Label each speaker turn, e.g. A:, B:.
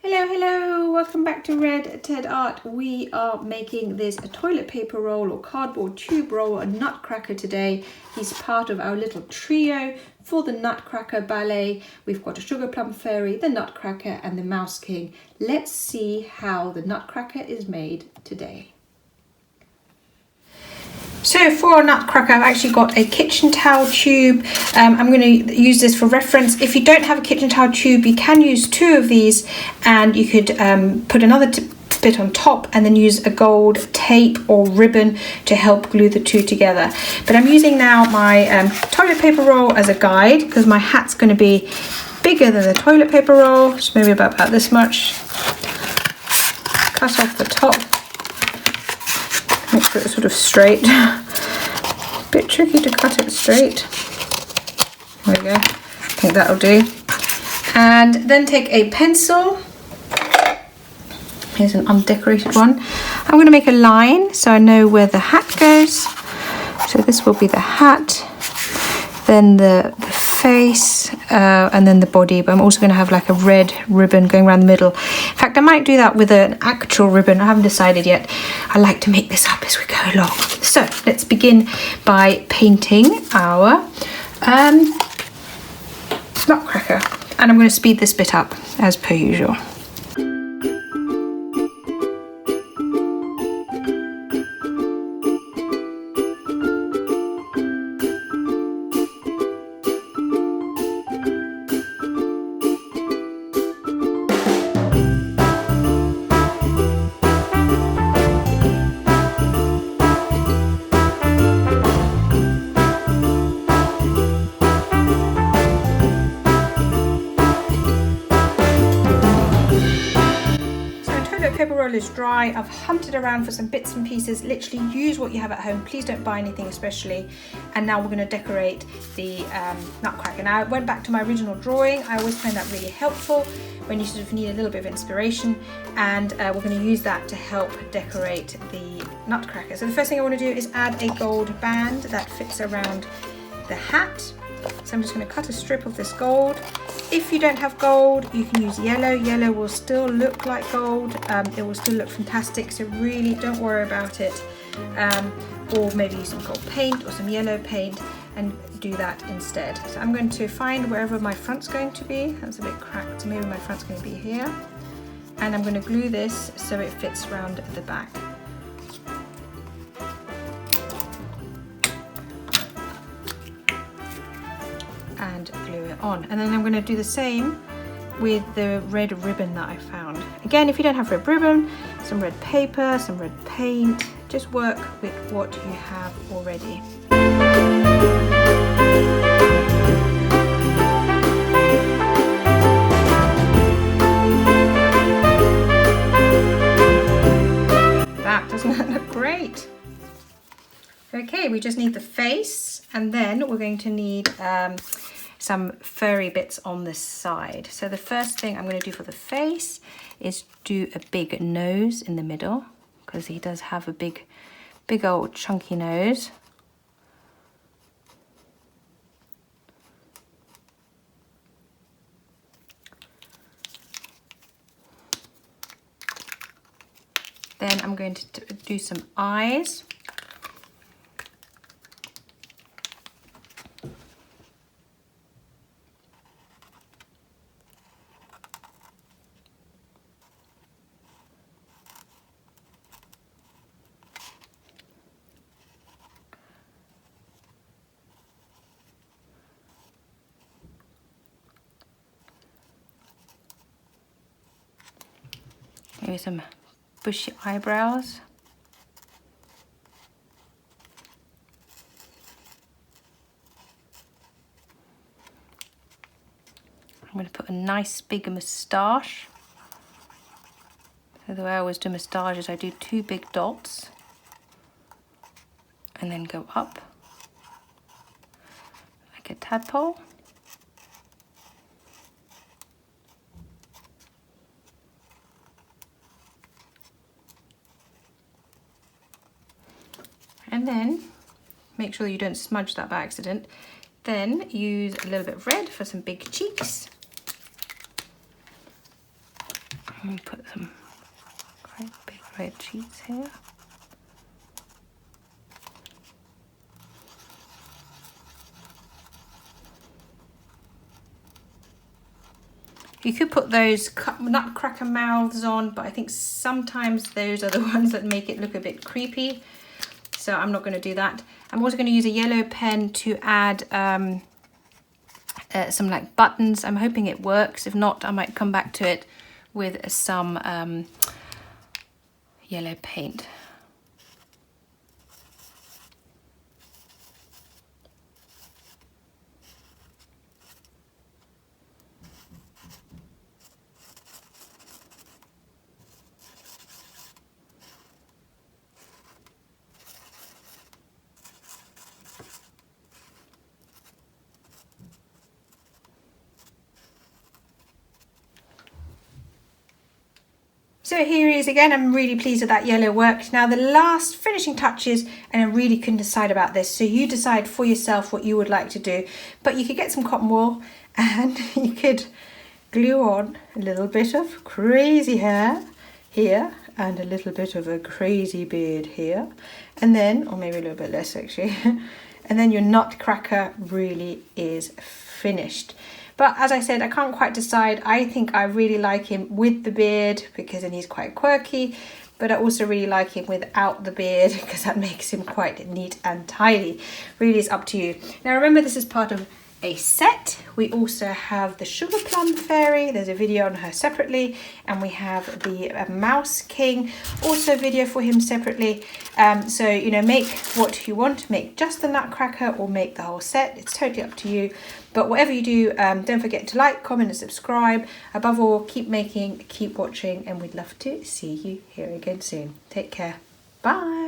A: Hello, hello, welcome back to Red Ted Art. We are making this a toilet paper roll or cardboard tube roll, a Nutcracker today. He's part of our little trio for the Nutcracker Ballet. We've got a Sugarplum Fairy, the Nutcracker and the Mouse King. Let's see how the Nutcracker is made today. So for our Nutcracker, I've actually got a kitchen towel tube. I'm going to use this for reference. If you don't have a kitchen towel tube, you can use two of these, and you could put another bit on top and then use a gold tape or ribbon to help glue the two together. But I'm using now my toilet paper roll as a guide because my hat's going to be bigger than the toilet paper roll, so maybe about this much. Cut off the top. Make sure it's sort of straight. Bit tricky to cut it straight. There we go. I think that'll do. And then take a pencil. Here's an undecorated one. I'm going to make a line so I know where the hat goes. So this will be the hat, then the face, and then the body. But I'm also going to have like a red ribbon going around the middle. In fact, I might do that with an actual ribbon. I haven't decided yet. I like to make this up as we go along. So let's begin by painting our Nutcracker. And I'm going to speed this bit up as per usual. Paper roll is dry. I've hunted around for some bits and pieces. Literally use what you have at home. Please don't buy anything especially. And now we're going to decorate the Nutcracker. Now I went back to my original drawing. I always find that really helpful when you sort of need a little bit of inspiration, and we're going to use that to help decorate the Nutcracker. So the first thing I want to do is add a gold band that fits around the hat. So I'm just going to cut a strip of this gold. If you don't have gold, you can use yellow. Yellow will still look like gold. It will still look fantastic, so really don't worry about it. Or maybe use some gold paint or some yellow paint and do that instead. So I'm going to find wherever my front's going to be. That's a bit cracked, so maybe my front's going to be here. And I'm going to glue this so it fits around the back. And glue it on, and then I'm going to do the same with the red ribbon that I found. Again, if you don't have red ribbon, some red paper, some red paint, just work with what you have already. Doesn't that look great? Okay, we just need the face, and then we're going to need some furry bits on this side. So the first thing I'm going to do for the face is do a big nose in the middle, because he does have a big old chunky nose. Then I'm going to do some eyes. Maybe some bushy eyebrows. I'm going to put a nice big moustache. So the way I always do moustache is I do two big dots and then go up like a tadpole. And then make sure you don't smudge that by accident. Then use a little bit of red for some big cheeks. I'm Let me put some quite big red cheeks here. You could put those nutcracker mouths on, but I think sometimes those are the ones that make it look a bit creepy. So I'm not going to do that. I'm also going to use a yellow pen to add some like buttons. I'm hoping it works. If not, I might come back to it with some yellow paint. So here he is again. I'm really pleased that that yellow worked. Now the last finishing touches, and I really couldn't decide about this, so you decide for yourself what you would like to do. But you could get some cotton wool and you could glue on a little bit of crazy hair here and a little bit of a crazy beard here, and then, or maybe a little bit less actually, and then your nutcracker really is finished. But as I said, I can't quite decide. I think I really like him with the beard because then he's quite quirky, but I also really like him without the beard because that makes him quite neat and tidy. Really is up to you. Now remember, this is part of a set. We also have the Sugarplum Fairy. There's a video on her separately, and we have the Mouse King, also a video for him separately. So, you know, make what you want. Make just the Nutcracker or make the whole set. It's totally up to you. But whatever you do, don't forget to like, comment and subscribe. Above all, keep making, keep watching, and we'd love to see you here again soon. Take care. Bye.